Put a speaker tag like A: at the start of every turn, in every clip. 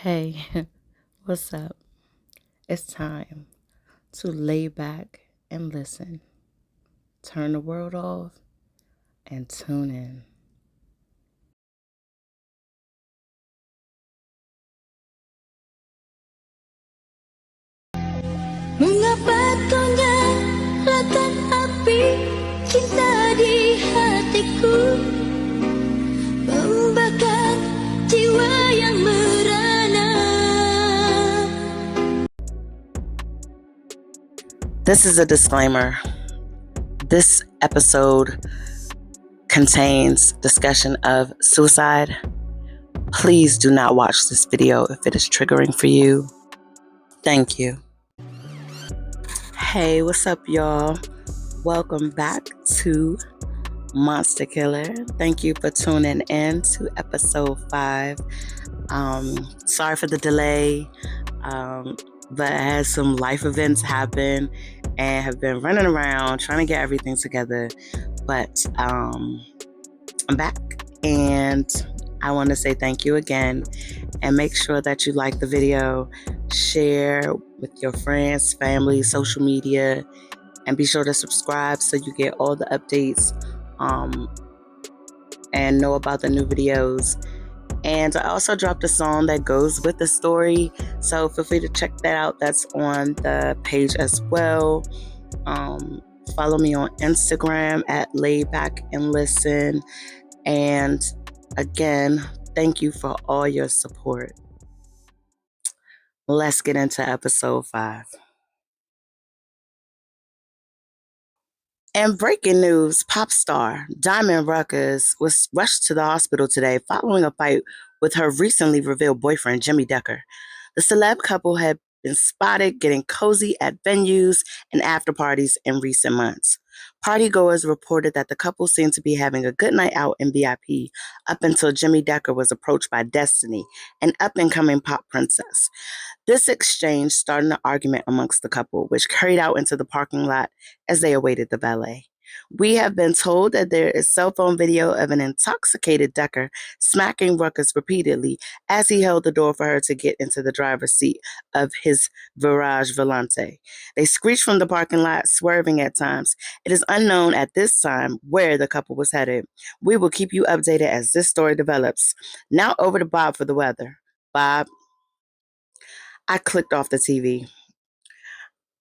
A: Hey, what's up? It's time to lay back and listen. Turn the world off and tune in.
B: Mengapa kau nyalakan api cinta di hatiku, membakar jiwa yang merana.
A: This is a disclaimer. This episode contains discussion of suicide. Please do not watch this video if it is triggering for you. Thank you. Hey, what's up, y'all? Welcome back to Monster Killer. Thank you for tuning in to episode 5. Sorry for the delay, but I had some life events happen and have been running around trying to get everything together. But I'm back, and I want to say thank you again, and make sure that you like the video, share with your friends, family, social media, and be sure to subscribe so you get all the updates and know about the new videos. And I also dropped a song that goes with the story, so feel free to check that out. That's on the page as well. Follow me on Instagram at laybackandlisten. And again, thank you for all your support. Let's get into episode 5. And breaking news, pop star Diamond Ruckus was rushed to the hospital today following a fight with her recently revealed boyfriend, Jimmy Decker. The celeb couple had been spotted getting cozy at venues and after parties in recent months. Partygoers reported that the couple seemed to be having a good night out in VIP up until Jimmy Decker was approached by Destiny, an up-and-coming pop princess. This exchange started an argument amongst the couple, which carried out into the parking lot as they awaited the valet. We have been told that there is cell phone video of an intoxicated Decker smacking Ruckus repeatedly as he held the door for her to get into the driver's seat of his Virage Volante. They screeched from the parking lot, swerving at times. It is unknown at this time where the couple was headed. We will keep you updated as this story develops. Now over to Bob for the weather. Bob. I clicked off the TV.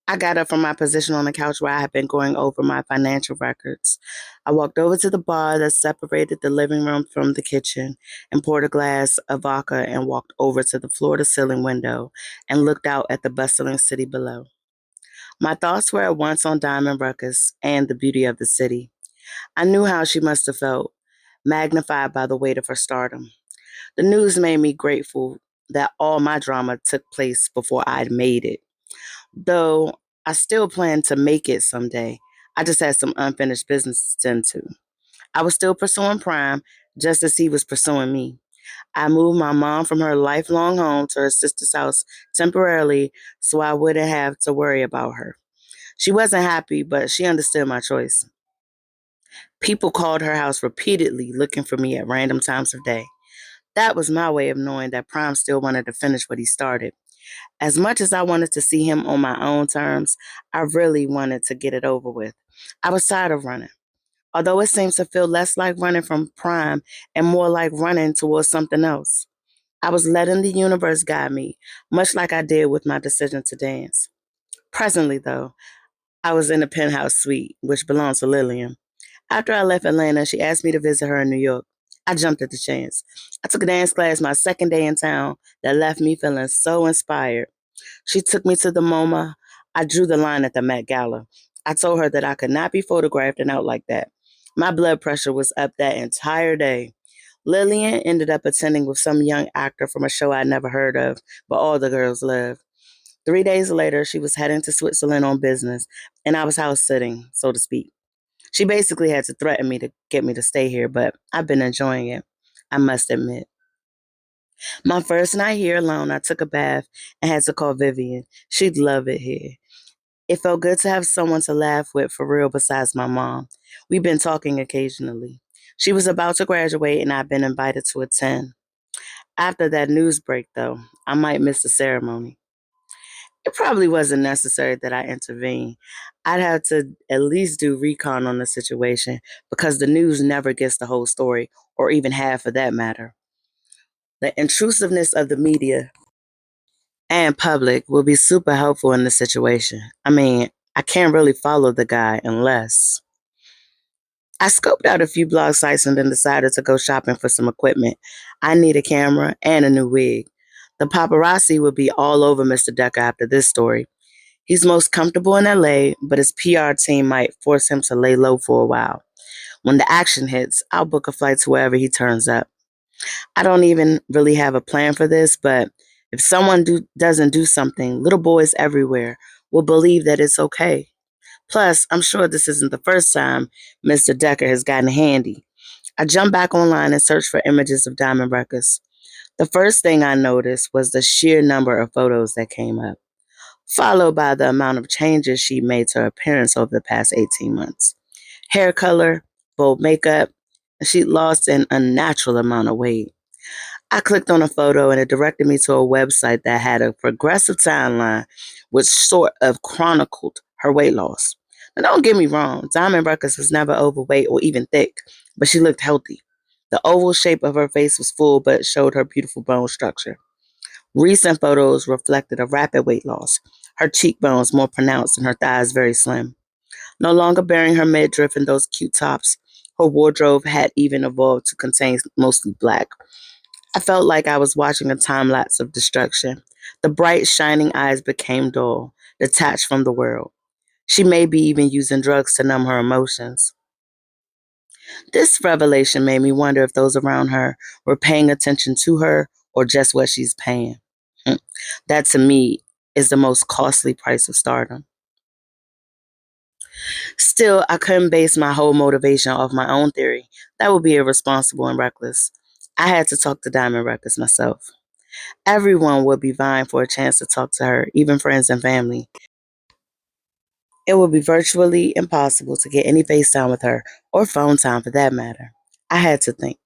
A: I got up from my position on the couch where I had been going over my financial records. I walked over to the bar that separated the living room from the kitchen and poured a glass of vodka and walked over to the floor-to-ceiling window and looked out at the bustling city below. My thoughts were at once on Diamond Ruckus and the beauty of the city. I knew how she must have felt, magnified by the weight of her stardom. The news made me grateful that all my drama took place before I'd made it. Though I still plan to make it someday. I just had some unfinished business to tend to. I was still pursuing Prime just as he was pursuing me. I moved my mom from her lifelong home to her sister's house temporarily so I wouldn't have to worry about her. She wasn't happy, but she understood my choice. People called her house repeatedly looking for me at random times of day. That was my way of knowing that Prime still wanted to finish what he started. As much as I wanted to see him on my own terms, I really wanted to get it over with. I was tired of running. Although it seems to feel less like running from Prime and more like running towards something else. I was letting the universe guide me, much like I did with my decision to dance. Presently, though, I was in the penthouse suite, which belonged to Lillian. After I left Atlanta, she asked me to visit her in New York. I jumped at the chance. I took a dance class my second day in town that left me feeling so inspired. She took me to the MoMA. I drew the line at the Met Gala. I told her that I could not be photographed and out like that. My blood pressure was up that entire day. Lillian ended up attending with some young actor from a show I'd never heard of, but all the girls loved. 3 days later, she was heading to Switzerland on business, and I was house sitting, so to speak. She basically had to threaten me to get me to stay here, but I've been enjoying it, I must admit. My first night here alone, I took a bath and had to call Vivian. She'd love it here. It felt good to have someone to laugh with for real besides my mom. We've been talking occasionally. She was about to graduate and I'd been invited to attend. After that news break, though, I might miss the ceremony. It probably wasn't necessary that I intervene. I'd have to at least do recon on the situation because the news never gets the whole story, or even half for that matter. The intrusiveness of the media and public will be super helpful in this situation. I mean, I can't really follow the guy unless. I scoped out a few blog sites and then decided to go shopping for some equipment. I need a camera and a new wig. The paparazzi will be all over Mr. Decker after this story. He's most comfortable in LA, but his PR team might force him to lay low for a while. When the action hits, I'll book a flight to wherever he turns up. I don't even really have a plan for this, but if someone doesn't do something, little boys everywhere will believe that it's okay. Plus, I'm sure this isn't the first time Mr. Decker has gotten handy. I jumped back online and searched for images of Diamond Ruckus. The first thing I noticed was the sheer number of photos that came up, followed by the amount of changes she made to her appearance over the past 18 months. Hair color, bold makeup, and she'd lost an unnatural amount of weight. I clicked on a photo and it directed me to a website that had a progressive timeline which sort of chronicled her weight loss. Now, don't get me wrong, Diamond Ruckus was never overweight or even thick, but she looked healthy. The oval shape of her face was full but showed her beautiful bone structure. Recent photos reflected a rapid weight loss, her cheekbones more pronounced and her thighs very slim. No longer bearing her midriff in those cute tops, her wardrobe had even evolved to contain mostly black. I felt like I was watching a time lapse of destruction. The bright, shining eyes became dull, detached from the world. She may be even using drugs to numb her emotions. This revelation made me wonder if those around her were paying attention to her or just what she's paying. Hmm. That to me is the most costly price of stardom. Still, I couldn't base my whole motivation off my own theory. That would be irresponsible and reckless. I had to talk to Diamond Records myself. Everyone would be vying for a chance to talk to her, even friends and family. It would be virtually impossible to get any FaceTime with her, or phone time for that matter. I had to think.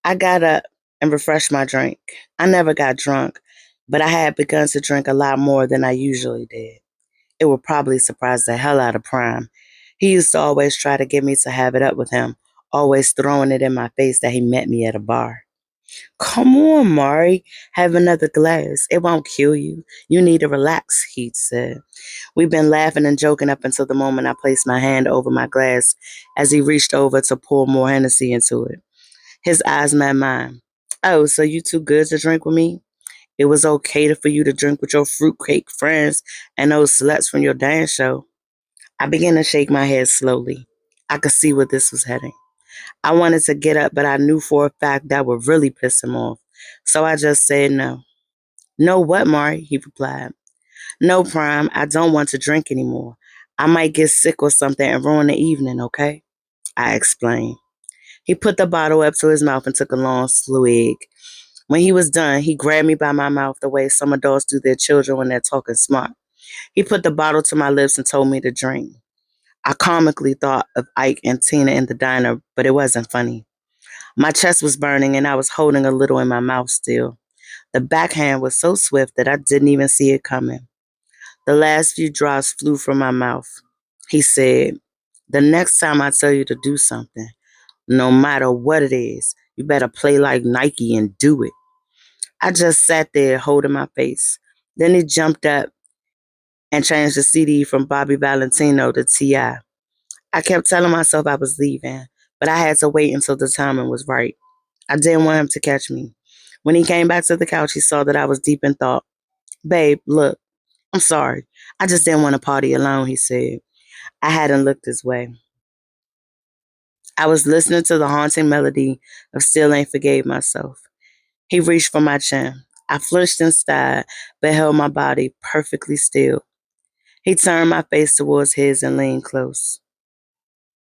A: I got up and refreshed my drink. I never got drunk, but I had begun to drink a lot more than I usually did. It would probably surprise the hell out of Prime. He used to always try to get me to have it up with him, always throwing it in my face that he met me at a bar. Come on, Mari, have another glass. It won't kill you. You need to relax, he said. We've been laughing and joking up until the moment I placed my hand over my glass as he reached over to pour more Hennessy into it. His eyes met mine. Oh, so you too good to drink with me? It was okay for you to drink with your fruitcake friends and those sluts from your dance show. I began to shake my head slowly. I could see where this was heading. I wanted to get up, but I knew for a fact that would really piss him off. So I just said no. No what, Mari? He replied. No, Prime, I don't want to drink anymore. I might get sick or something and ruin the evening, okay? I explained. He put the bottle up to his mouth and took a long swig. When he was done, he grabbed me by my mouth the way some adults do their children when they're talking smart. He put the bottle to my lips and told me to drink. I comically thought of Ike and Tina in the diner, but it wasn't funny. My chest was burning and I was holding a little in my mouth still. The backhand was so swift that I didn't even see it coming. The last few drops flew from my mouth. He said, the next time I tell you to do something, no matter what it is, you better play like Nike and do it. I just sat there holding my face. Then he jumped up and changed the CD from Bobby Valentino to T.I. I kept telling myself I was leaving, but I had to wait until the timing was right. I didn't want him to catch me. When he came back to the couch, he saw that I was deep in thought. Babe, look, I'm sorry. I just didn't want to party alone, he said. I hadn't looked his way. I was listening to the haunting melody of Still Ain't Forgave Myself. He reached for my chin. I flinched inside, but held my body perfectly still. He turned my face towards his and leaned close.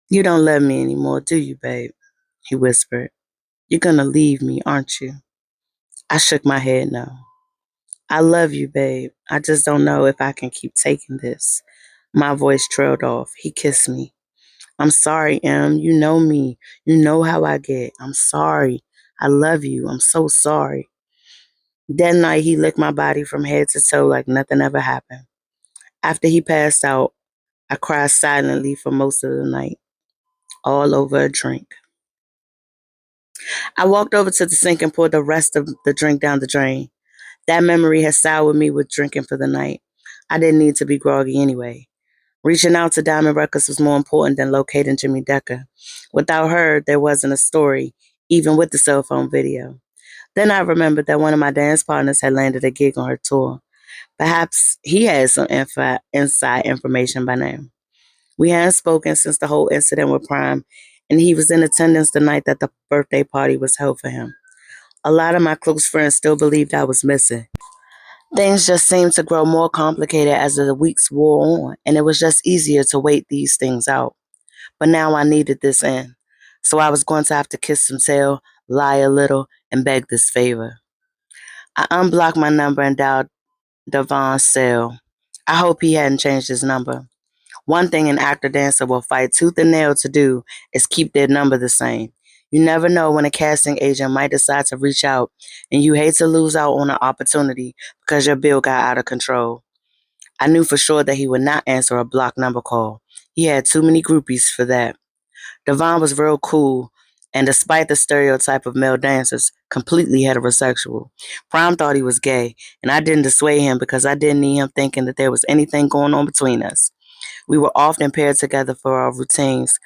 A: You don't love me anymore, do you, babe? He whispered. You're gonna leave me, aren't you? I shook my head no. I love you, babe. I just don't know if I can keep taking this. My voice trailed off. He kissed me. I'm sorry, Em. You know me. You know how I get. I'm sorry. I love you. I'm so sorry. That night, he licked my body from head to toe like nothing ever happened. After he passed out, I cried silently for most of the night, all over a drink. I walked over to the sink and poured the rest of the drink down the drain. That memory had soured me with drinking for the night. I didn't need to be groggy anyway. Reaching out to Diamond Records was more important than locating Jimmy Decker. Without her, there wasn't a story, even with the cell phone video. Then I remembered that one of my dance partners had landed a gig on her tour. Perhaps he had some inside information by now. We hadn't spoken since the whole incident with Prime, and he was in attendance the night that the birthday party was held for him. A lot of my close friends still believed I was missing. Things just seemed to grow more complicated as the weeks wore on, and it was just easier to wait these things out. But now I needed this in. So I was going to have to kiss some tail, lie a little, and beg this favor. I unblocked my number and dialed Devon's cell. I hope he hadn't changed his number. One thing an actor dancer will fight tooth and nail to do is keep their number the same. You never know when a casting agent might decide to reach out, and you hate to lose out on an opportunity because your bill got out of control. I knew for sure that he would not answer a blocked number call. He had too many groupies for that. Devon was real cool, and despite the stereotype of male dancers, completely heterosexual. Prime thought he was gay, and I didn't dissuade him because I didn't need him thinking that there was anything going on between us. We were often paired together for our routines.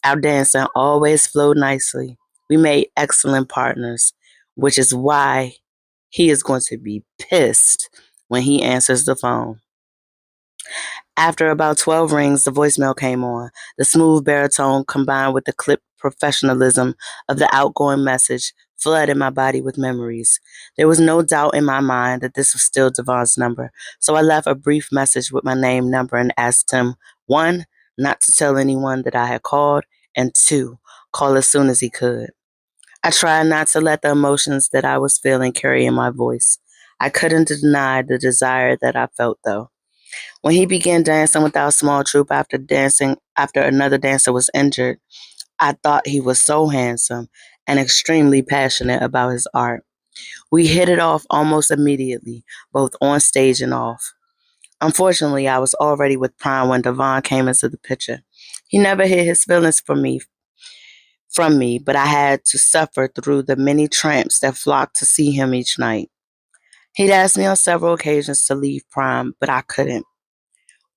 A: Our dancing always flowed nicely. We made excellent partners, which is why he is going to be pissed when he answers the phone. After about 12 rings, the voicemail came on. The smooth baritone combined with the clipped professionalism of the outgoing message flooded my body with memories. There was no doubt in my mind that this was still Devon's number, so I left a brief message with my name, number, and asked him, one, not to tell anyone that I had called, and two, call as soon as he could. I tried not to let the emotions that I was feeling carry in my voice. I couldn't deny the desire that I felt, though. When he began dancing with our small troupe after another dancer was injured, I thought he was so handsome and extremely passionate about his art. We hit it off almost immediately, both on stage and off. Unfortunately, I was already with Prime when Devon came into the picture. He never hid his feelings from me, but I had to suffer through the many tramps that flocked to see him each night. He'd asked me on several occasions to leave Prime, but I couldn't.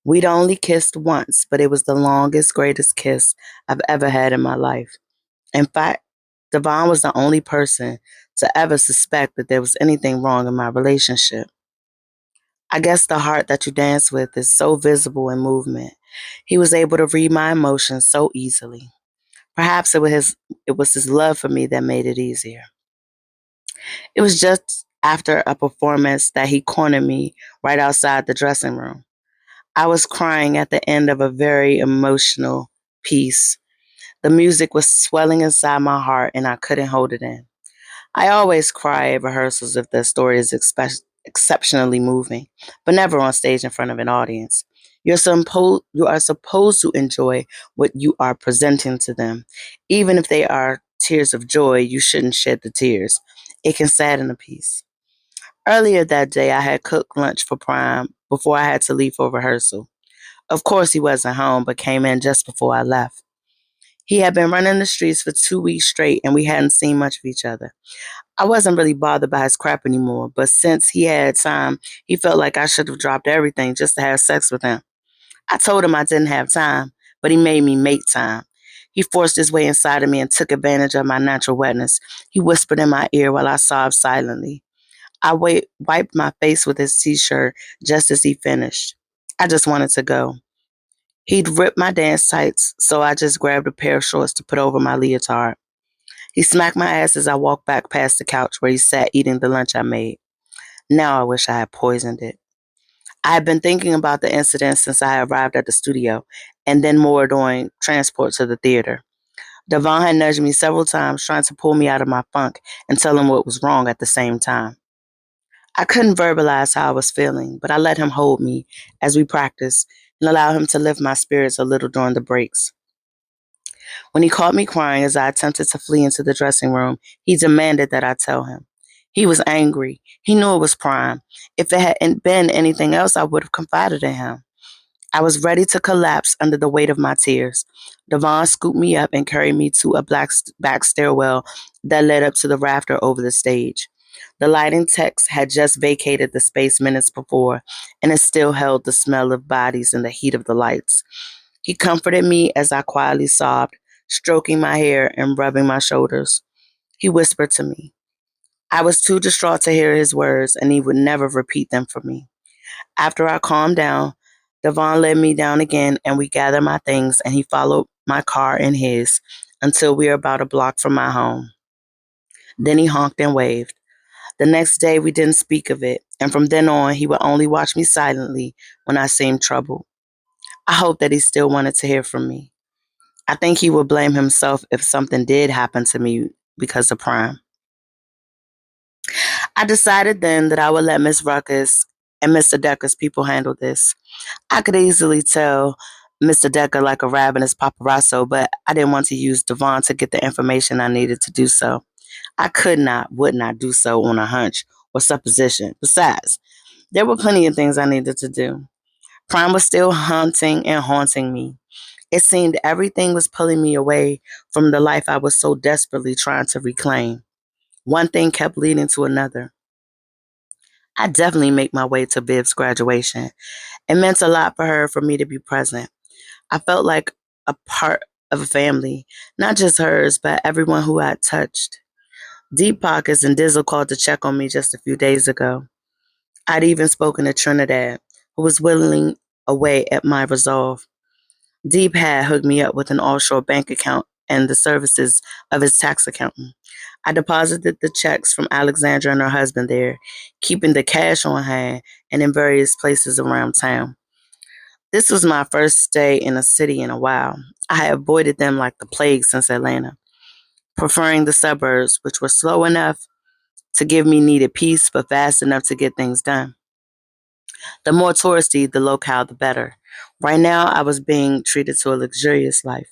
A: We'd only kissed once, but it was the longest, greatest kiss I've ever had in my life. In fact, Devon was the only person to ever suspect that there was anything wrong in my relationship. I guess the heart that you dance with is so visible in movement. He was able to read my emotions so easily. Perhaps it was his love for me that made it easier. It was just after a performance that he cornered me right outside the dressing room. I was crying at the end of a very emotional piece. The music was swelling inside my heart and I couldn't hold it in. I always cry at rehearsals if the story is exceptionally moving, but never on stage in front of an audience. You are supposed to enjoy what you are presenting to them. Even if they are tears of joy, you shouldn't shed the tears. It can sadden a piece. Earlier that day, I had cooked lunch for Prime before I had to leave for rehearsal. Of course, he wasn't home, but came in just before I left. He had been running the streets for 2 weeks straight, and we hadn't seen much of each other. I wasn't really bothered by his crap anymore, but since he had time, he felt like I should have dropped everything just to have sex with him. I told him I didn't have time, but he made me make time. He forced his way inside of me and took advantage of my natural wetness. He whispered in my ear while I sobbed silently. I wiped my face with his t-shirt just as he finished. I just wanted to go. He'd ripped my dance tights, so I just grabbed a pair of shorts to put over my leotard. He smacked my ass as I walked back past the couch where he sat eating the lunch I made. Now I wish I had poisoned it. I had been thinking about the incident since I arrived at the studio, and then more during transport to the theater. Devon had nudged me several times, trying to pull me out of my funk and tell him what was wrong at the same time. I couldn't verbalize how I was feeling, but I let him hold me as we practiced and allow him to lift my spirits a little during the breaks. When he caught me crying as I attempted to flee into the dressing room, he demanded that I tell him. He was angry. He knew it was Prime. If it hadn't been anything else, I would have confided in him. I was ready to collapse under the weight of my tears. Devon scooped me up and carried me to a black back stairwell that led up to the rafter over the stage. The lighting techs had just vacated the space minutes before, and it still held the smell of bodies and the heat of the lights. He comforted me as I quietly sobbed, stroking my hair and rubbing my shoulders. He whispered to me. I was too distraught to hear his words, and he would never repeat them for me. After I calmed down, Devon led me down again, and we gathered my things, and he followed my car in his until we were about a block from my home. Then he honked and waved. The next day, we didn't speak of it, and from then on, he would only watch me silently when I seemed troubled. I hoped that he still wanted to hear from me. I think he would blame himself if something did happen to me because of Prime. I decided then that I would let Miss Ruckus and Mr. Decker's people handle this. I could easily tell Mr. Decker like a ravenous paparazzo, but I didn't want to use Devon to get the information I needed to do so. I would not do so on a hunch or supposition. Besides, there were plenty of things I needed to do. Prime was still hunting and haunting me. It seemed everything was pulling me away from the life I was so desperately trying to reclaim. One thing kept leading to another. I definitely made my way to Viv's graduation. It meant a lot for her for me to be present. I felt like a part of a family, not just hers, but everyone who I touched. Deep Pockets and Dizzle called to check on me just a few days ago. I'd even spoken to Trinidad, who was willing away at my resolve. Deep had hooked me up with an offshore bank account and the services of his tax accountant. I deposited the checks from Alexandra and her husband there, keeping the cash on hand and in various places around town. This was my first stay in a city in a while. I had avoided them like the plague since Atlanta, preferring the suburbs, which were slow enough to give me needed peace, but fast enough to get things done. The more touristy the locale, the better. Right now, I was being treated to a luxurious life.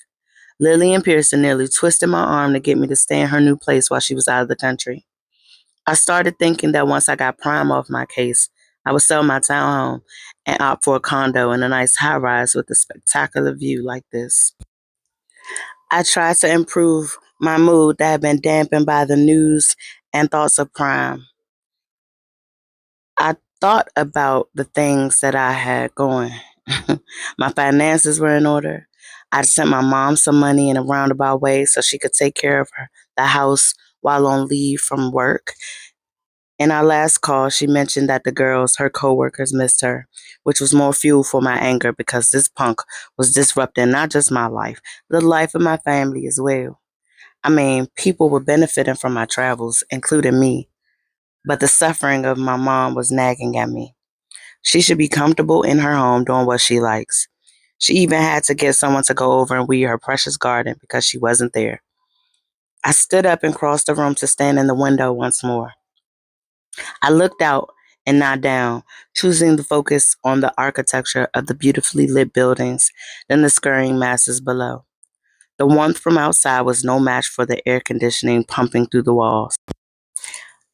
A: Lily and Pearson nearly twisted my arm to get me to stay in her new place while she was out of the country. I started thinking that once I got Prime off my case, I would sell my townhome and opt for a condo in a nice high rise with a spectacular view like this. I tried to improve my mood that had been dampened by the news and thoughts of Prime. I thought about the things that I had going. My finances were in order. I'd sent my mom some money in a roundabout way so she could take care of the house while on leave from work. In our last call, she mentioned that the girls, her coworkers, missed her, which was more fuel for my anger because this punk was disrupting not just my life, but the life of my family as well. I mean, people were benefiting from my travels, including me, but the suffering of my mom was nagging at me. She should be comfortable in her home doing what she likes. She even had to get someone to go over and weed her precious garden because she wasn't there. I stood up and crossed the room to stand in the window once more. I looked out and not down, choosing to focus on the architecture of the beautifully lit buildings than the scurrying masses below. The warmth from outside was no match for the air conditioning pumping through the walls.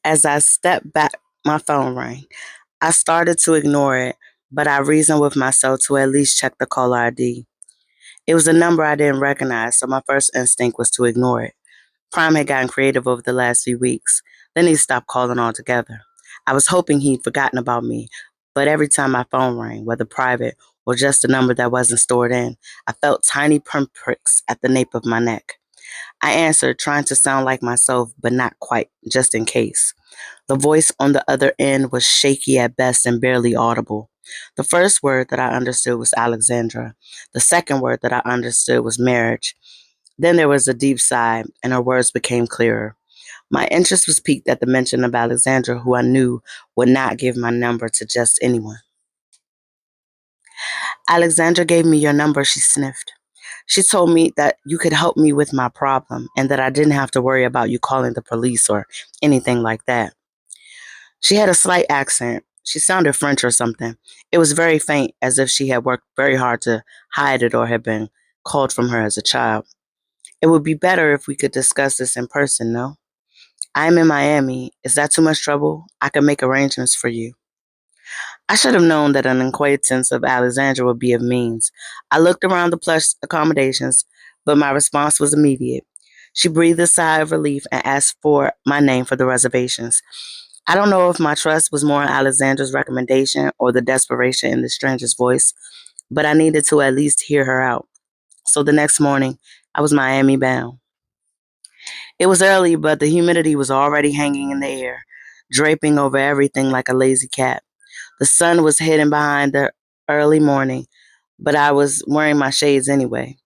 A: As I stepped back, my phone rang. I started to ignore it, but I reasoned with myself to at least check the caller ID. It was a number I didn't recognize, so my first instinct was to ignore it. Prime had gotten creative over the last few weeks. Then he stopped calling altogether. I was hoping he'd forgotten about me, but every time my phone rang, whether private or just a number that wasn't stored in, I felt tiny pinpricks at the nape of my neck. I answered, trying to sound like myself, but not quite, just in case. The voice on the other end was shaky at best and barely audible. The first word that I understood was Alexandra. The second word that I understood was marriage. Then there was a deep sigh, and her words became clearer. My interest was piqued at the mention of Alexandra, who I knew would not give my number to just anyone. Alexandra gave me your number, she sniffed. She told me that you could help me with my problem and that I didn't have to worry about you calling the police or anything like that. She had a slight accent. She sounded French or something. It was very faint, as if she had worked very hard to hide it or had been called from her as a child. It would be better if we could discuss this in person, no? I'm in Miami. Is that too much trouble? I can make arrangements for you. I should have known that an acquaintance of Alexandra would be of means. I looked around the plush accommodations, but my response was immediate. She breathed a sigh of relief and asked for my name for the reservations. I don't know if my trust was more in Alexandra's recommendation or the desperation in the stranger's voice, but I needed to at least hear her out. So the next morning, I was Miami bound. It was early, but the humidity was already hanging in the air, draping over everything like a lazy cat. The sun was hidden behind the early morning, but I was wearing my shades anyway.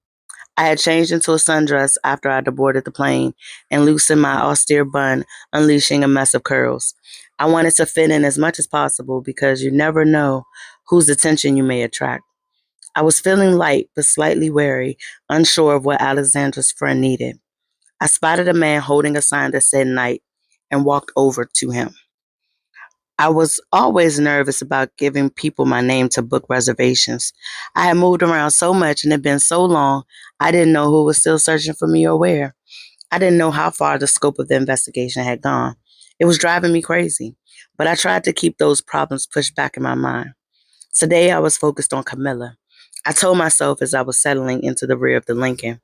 A: I had changed into a sundress after I'd boarded the plane and loosened my austere bun, unleashing a mess of curls. I wanted to fit in as much as possible because you never know whose attention you may attract. I was feeling light but slightly wary, unsure of what Alexandra's friend needed. I spotted a man holding a sign that said night and walked over to him. I was always nervous about giving people my name to book reservations. I had moved around so much and it had been so long, I didn't know who was still searching for me or where. I didn't know how far the scope of the investigation had gone. It was driving me crazy, but I tried to keep those problems pushed back in my mind. Today I was focused on Camilla. I told myself as I was settling into the rear of the Lincoln.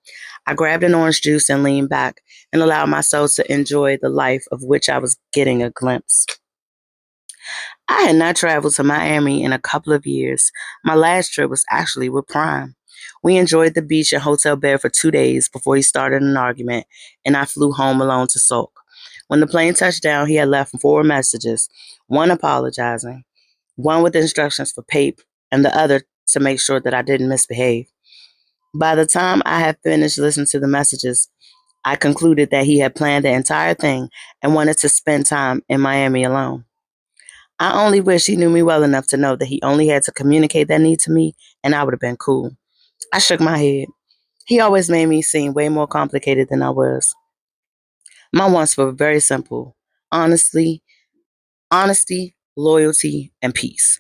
A: I grabbed an orange juice and leaned back and allowed myself to enjoy the life of which I was getting a glimpse. I had not traveled to Miami in a couple of years. My last trip was actually with Prime. We enjoyed the beach and hotel bed for 2 days before he started an argument, and I flew home alone to sulk. When the plane touched down, he had left 4 messages, one apologizing, one with instructions for Pape, and the other to make sure that I didn't misbehave. By the time I had finished listening to the messages, I concluded that he had planned the entire thing and wanted to spend time in Miami alone. I only wish he knew me well enough to know that he only had to communicate that need to me, and I would have been cool. I shook my head. He always made me seem way more complicated than I was. My wants were very simple. Honestly, honesty, loyalty, and peace.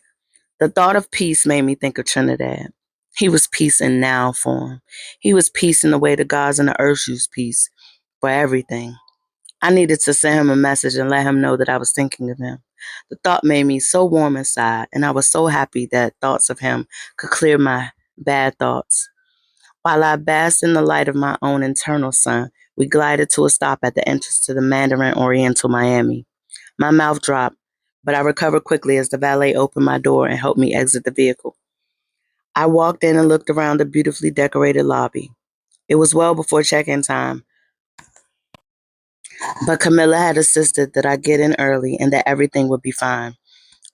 A: The thought of peace made me think of Trinidad. He was peace in now form. He was peace in the way the gods and the earth use peace for everything. I needed to send him a message and let him know that I was thinking of him. The thought made me so warm inside, and I was so happy that thoughts of him could clear my bad thoughts. While I basked in the light of my own internal sun, we glided to a stop at the entrance to the Mandarin Oriental Miami. My mouth dropped, but I recovered quickly as the valet opened my door and helped me exit the vehicle. I walked in and looked around the beautifully decorated lobby. It was well before check-in time, but Camilla had insisted that I get in early and that everything would be fine.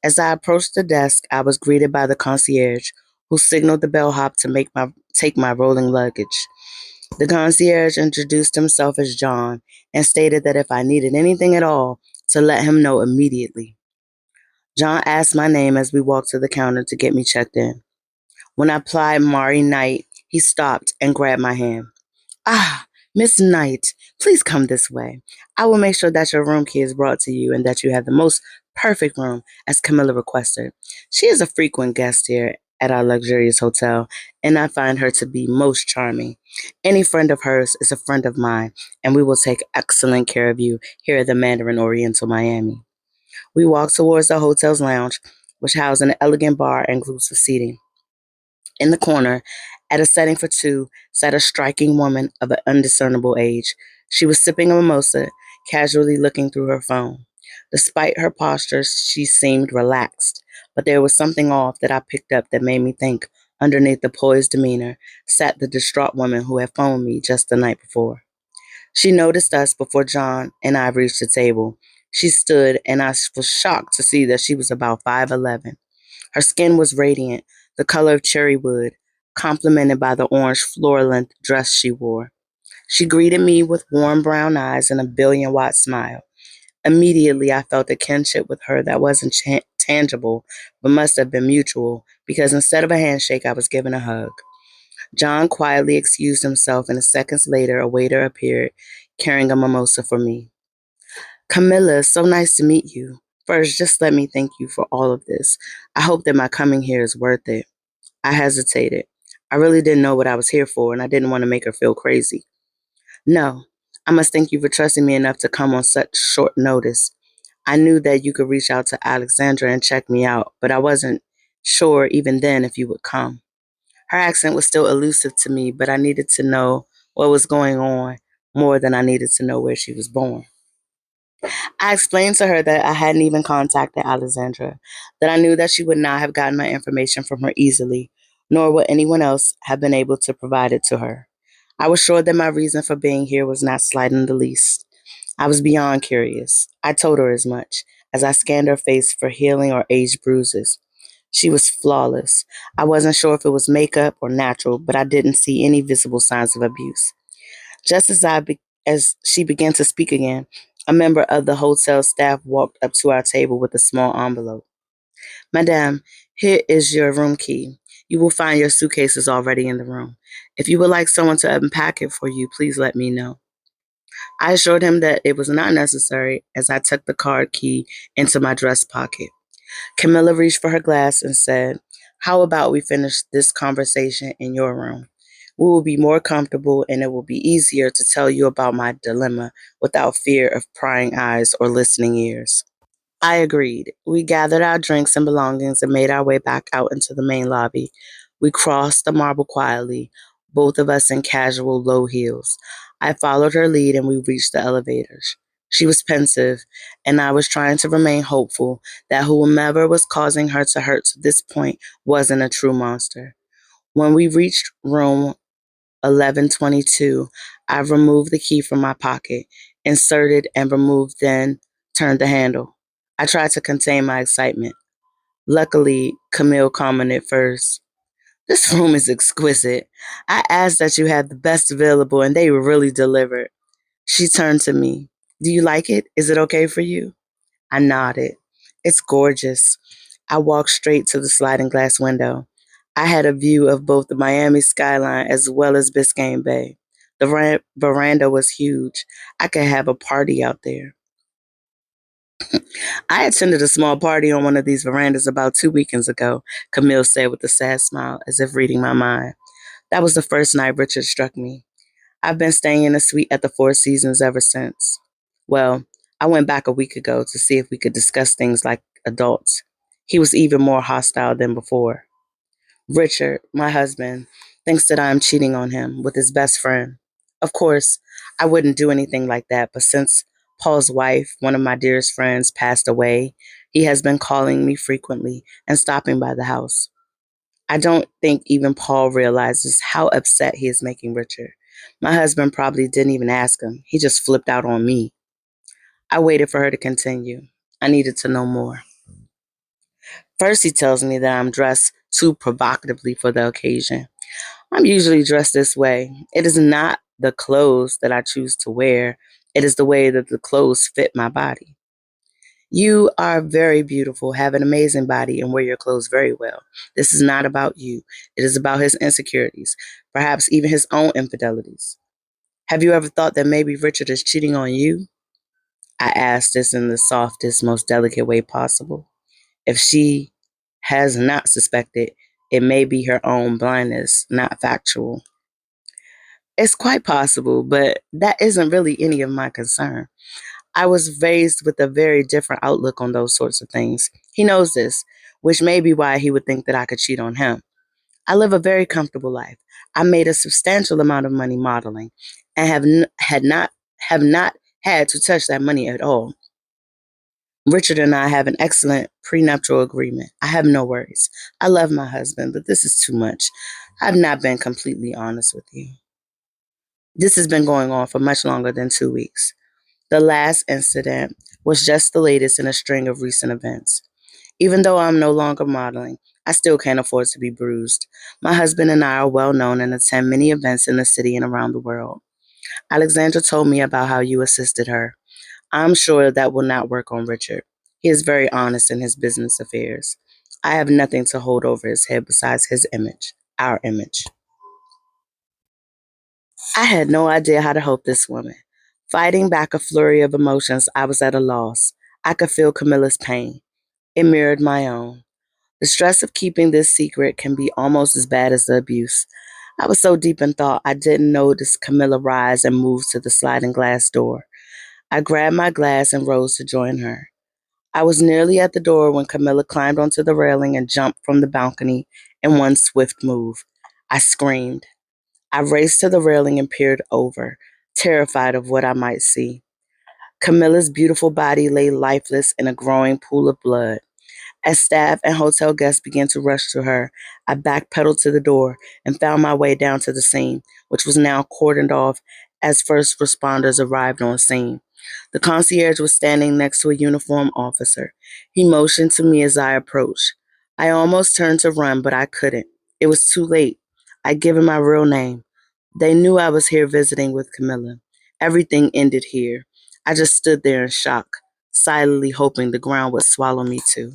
A: As I approached the desk, I was greeted by the concierge, who signaled the bellhop to take my rolling luggage. The concierge introduced himself as John and stated that if I needed anything at all, to let him know immediately. John asked my name as we walked to the counter to get me checked in. When I applied Mari Knight, he stopped and grabbed my hand. Ah, Miss Knight, please come this way. I will make sure that your room key is brought to you and that you have the most perfect room, as Camilla requested. She is a frequent guest here at our luxurious hotel, and I find her to be most charming. Any friend of hers is a friend of mine, and we will take excellent care of you here at the Mandarin Oriental Miami. We walked towards the hotel's lounge, which housed an elegant bar and groups of seating. In the corner, at a setting for two, sat a striking woman of an undiscernible age. She was sipping a mimosa, casually looking through her phone. Despite her posture, she seemed relaxed, but there was something off that I picked up that made me think underneath the poised demeanor sat the distraught woman who had phoned me just the night before. She noticed us before John and I reached the table. She stood, and I was shocked to see that she was about 5'11". Her skin was radiant, the color of cherry wood, complemented by the orange floor-length dress she wore. She greeted me with warm brown eyes and a billion-watt smile. Immediately, I felt a kinship with her that wasn't tangible, but must have been mutual, because instead of a handshake, I was given a hug. John quietly excused himself, and seconds later, a waiter appeared, carrying a mimosa for me. Camilla, so nice to meet you. First, just let me thank you for all of this. I hope that my coming here is worth it. I hesitated. I really didn't know what I was here for, and I didn't want to make her feel crazy. No, I must thank you for trusting me enough to come on such short notice. I knew that you could reach out to Alexandra and check me out, but I wasn't sure even then if you would come. Her accent was still elusive to me, but I needed to know what was going on more than I needed to know where she was born. I explained to her that I hadn't even contacted Alexandra, that I knew that she would not have gotten my information from her easily, nor would anyone else have been able to provide it to her. I was sure that my reason for being here was not slight in the least. I was beyond curious. I told her as much as I scanned her face for healing or aged bruises. She was flawless. I wasn't sure if it was makeup or natural, but I didn't see any visible signs of abuse. Just as she began to speak again, a member of the hotel staff walked up to our table with a small envelope. Madame, here is your room key. You will find your suitcases already in the room. If you would like someone to unpack it for you, please let me know. I assured him that it was not necessary as I tucked the card key into my dress pocket. Camilla reached for her glass and said, "How about we finish this conversation in your room? We will be more comfortable and it will be easier to tell you about my dilemma without fear of prying eyes or listening ears." I agreed. We gathered our drinks and belongings and made our way back out into the main lobby. We crossed the marble quietly, both of us in casual low heels. I followed her lead and we reached the elevators. She was pensive, and I was trying to remain hopeful that whomever was causing her to hurt to this point wasn't a true monster. When we reached room 1122, I removed the key from my pocket, inserted and removed, then turned the handle. I tried to contain my excitement. Luckily, Camille commented first. "This room is exquisite. I asked that you had the best available and they really delivered." She turned to me. "Do you like it? Is it okay for you?" I nodded. "It's gorgeous." I walked straight to the sliding glass window. I had a view of both the Miami skyline as well as Biscayne Bay. The veranda was huge. I could have a party out there. "I attended a small party on one of these verandas about 2 weekends ago," Camille said with a sad smile, as if reading my mind. "That was the first night Richard struck me. I've been staying in a suite at the Four Seasons ever since. Well, I went back a week ago to see if we could discuss things like adults. He was even more hostile than before. Richard, my husband, thinks that I am cheating on him with his best friend. Of course, I wouldn't do anything like that, but since Paul's wife, one of my dearest friends, passed away, he has been calling me frequently and stopping by the house. I don't think even Paul realizes how upset he is making Richard. My husband probably didn't even ask him. He just flipped out on me." I waited for her to continue. I needed to know more. "First, he tells me that I'm dressed too provocatively for the occasion. I'm usually dressed this way. It is not the clothes that I choose to wear, it is the way that the clothes fit my body. You are very beautiful, have an amazing body, and wear your clothes very well. This is not about you. It is about his insecurities, perhaps even his own infidelities. Have you ever thought that maybe Richard is cheating on you?" I asked this in the softest, most delicate way possible. If she has not suspected, it may be her own blindness, not factual. It's quite possible, but that isn't really any of my concern. I was raised with a very different outlook on those sorts of things. He knows this, which may be why he would think that I could cheat on him. I live a very comfortable life. I made a substantial amount of money modeling and have not had to touch that money at all. Richard and I have an excellent prenuptial agreement. I have no worries. I love my husband, but this is too much. I've not been completely honest with you. This has been going on for much longer than 2 weeks. The last incident was just the latest in a string of recent events. Even though I'm no longer modeling, I still can't afford to be bruised. My husband and I are well known and attend many events in the city and around the world. Alexandra told me about how you assisted her. I'm sure that will not work on Richard. He is very honest in his business affairs. I have nothing to hold over his head besides his image, our image. I had no idea how to help this woman. Fighting back a flurry of emotions, I was at a loss. I could feel Camilla's pain. It mirrored my own. The stress of keeping this secret can be almost as bad as the abuse. I was so deep in thought I didn't notice Camilla rise and move to the sliding glass door. I grabbed my glass and rose to join her. I was nearly at the door when Camilla climbed onto the railing and jumped from the balcony in one swift move. I screamed. I raced to the railing and peered over, terrified of what I might see. Camilla's beautiful body lay lifeless in a growing pool of blood. As staff and hotel guests began to rush to her, I backpedaled to the door and found my way down to the scene, which was now cordoned off as first responders arrived on scene. The concierge was standing next to a uniformed officer. He motioned to me as I approached. I almost turned to run, but I couldn't. It was too late. I'd given my real name. They knew I was here visiting with Camilla. Everything ended here. I just stood there in shock, silently hoping the ground would swallow me too.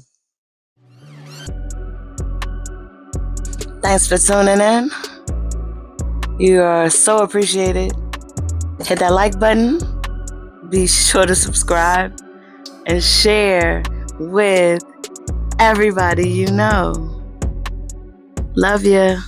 A: Thanks for tuning in. You are so appreciated. Hit that like button. Be sure to subscribe and share with everybody you know. Love ya.